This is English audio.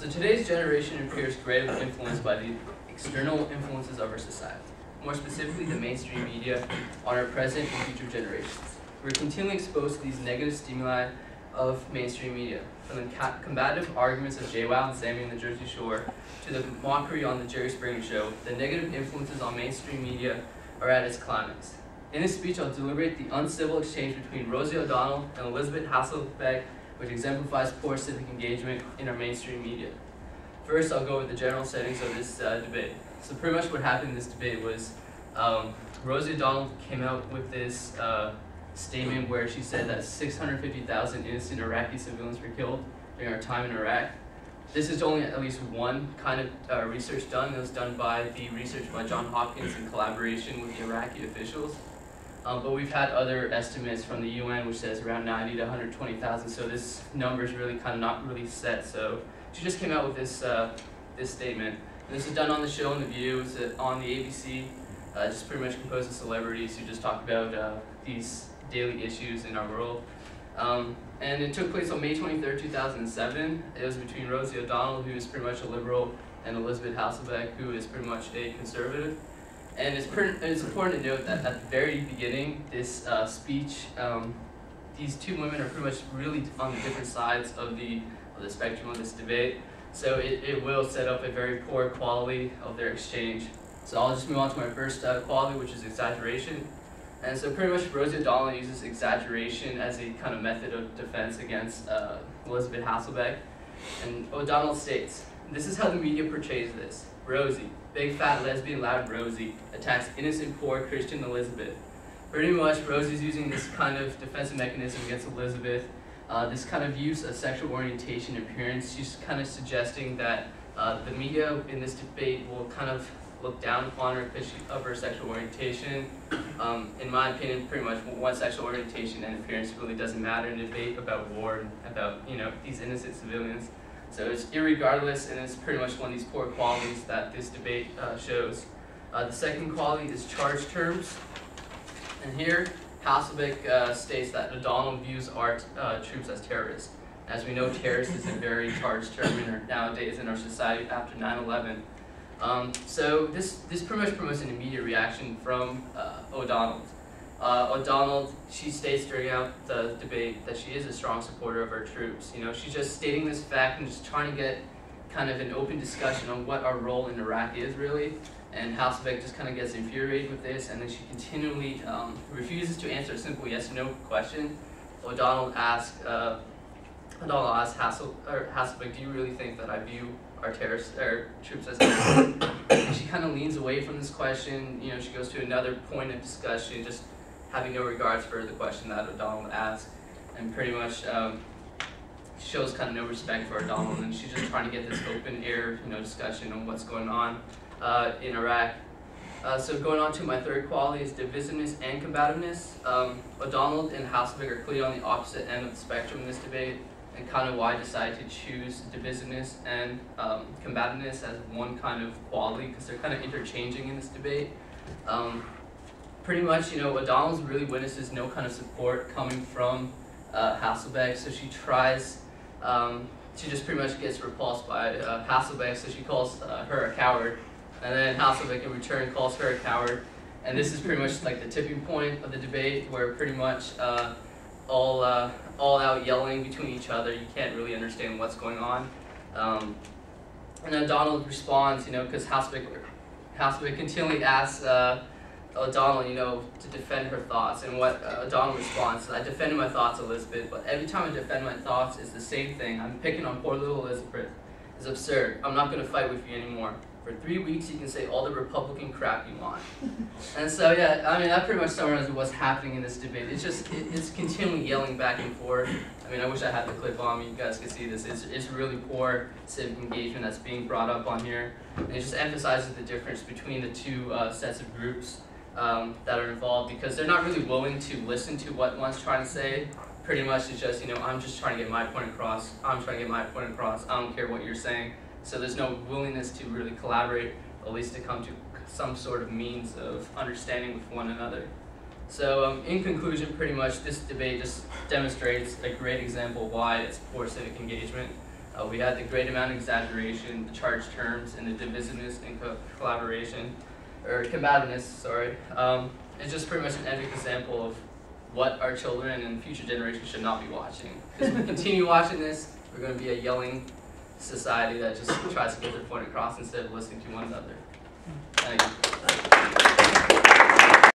So today's generation appears greatly influenced by the external influences of our society, more specifically the mainstream media on our present and future generations. We're continually exposed to these negative stimuli of mainstream media, from the combative arguments of JWoww and Sammy and the Jersey Shore to the mockery on the Jerry Springer Show. The negative influences on mainstream media are at its climax. In this speech, I'll deliberate the uncivil exchange between Rosie O'Donnell and Elizabeth Hasselbeck, which exemplifies poor civic engagement in our mainstream media. First, I'll go over the general settings of this debate. So pretty much what happened in this debate was Rosie O'Donnell came out with this statement where she said that 650,000 innocent Iraqi civilians were killed during our time in Iraq. This is only at least one kind of research done. It was done by the research by Johns Hopkins in collaboration with the Iraqi officials. But we've had other estimates from the UN, which says around 90 to 120,000. So this number is really kind of not really set. So she just came out with this this statement. And this is done on the show on The View. It's on the ABC. Just pretty much composed of celebrities who just talk about these daily issues in our world. And it took place on May 23rd, 2007. It was between Rosie O'Donnell, who is pretty much a liberal, and Elizabeth Hasselbeck, who is pretty much a conservative. And it's important to note that at the very beginning, this speech, these two women are pretty much really on the different sides of the spectrum of this debate. So it will set up a very poor quality of their exchange. So I'll just move on to my first quality, which is exaggeration. And so pretty much Rosie O'Donnell uses exaggeration as a kind of method of defense against Elizabeth Hasselbeck. And O'Donnell states, "This is how the media portrays this. Rosie, big fat lesbian loud Rosie, attacks innocent poor Christian Elizabeth." Pretty much Rosie's using this kind of defensive mechanism against Elizabeth, this kind of use of sexual orientation and appearance. She's kind of suggesting that the media in this debate will kind of look down upon her because of her sexual orientation. In my opinion, pretty much one sexual orientation and appearance really doesn't matter in a debate about war and about these innocent civilians. So it's irregardless, and it's pretty much one of these poor qualities that this debate shows. The second quality is charge terms, and here Hasselbeck states that O'Donnell views our troops as terrorists. As we know, terrorist is a very charged term nowadays in our society after 9/11. So this pretty much promotes an immediate reaction from O'Donnell. O'Donnell, she states during the debate that she is a strong supporter of our troops. She's just stating this fact and just trying to get kind of an open discussion on what our role in Iraq is really. And Hasselbeck just kind of gets infuriated with this, and then she continually refuses to answer a simple yes or no question. O'Donnell asks Hasselbeck, "Do you really think that I view our troops as terrorists?" And she kind of leans away from this question. She goes to another point of discussion, just having no regards for the question that O'Donnell asked, and pretty much shows kind of no respect for O'Donnell, and she's just trying to get this open air, discussion on what's going on in Iraq. So going on to my third quality is divisiveness and combativeness. O'Donnell and Hasselbeck are clearly on the opposite end of the spectrum in this debate, and kind of why I decided to choose divisiveness and combativeness as one kind of quality, because they're kind of interchanging in this debate. Pretty much, O'Donnell really witnesses no kind of support coming from Hasselbeck, so she tries, she just pretty much gets repulsed by Hasselbeck, so she calls her a coward, and then Hasselbeck in return calls her a coward, and this is pretty much like the tipping point of the debate, where pretty much all out yelling between each other. You can't really understand what's going on. And then O'Donnell responds, because Hasselbeck continually asks O'Donnell, to defend her thoughts. And what O'Donnell responds is, "I defended my thoughts, Elizabeth, but every time I defend my thoughts, it's the same thing. I'm picking on poor little Elizabeth. It's absurd. I'm not going to fight with you anymore. For 3 weeks, you can say all the Republican crap you want." And so, yeah, I mean, that pretty much summarizes what's happening in this debate. It's continually yelling back and forth. I mean, I wish I had the clip on me. You guys could see this. It's really poor civic engagement that's being brought up on here. And it just emphasizes the difference between the two sets of groups that are involved, because they're not really willing to listen to what one's trying to say. Pretty much it's just, I'm just trying to get my point across. I'm trying to get my point across. I don't care what you're saying. So there's no willingness to really collaborate, at least to come to some sort of means of understanding with one another. So in conclusion, pretty much this debate just demonstrates a great example of why it's poor civic engagement. We had the great amount of exaggeration, the charged terms, and the divisiveness and combativeness, sorry. It's just pretty much an epic example of what our children and future generations should not be watching. Because if we continue watching this, we're going to be a yelling society that just tries to get their point across instead of listening to one another. Thank you.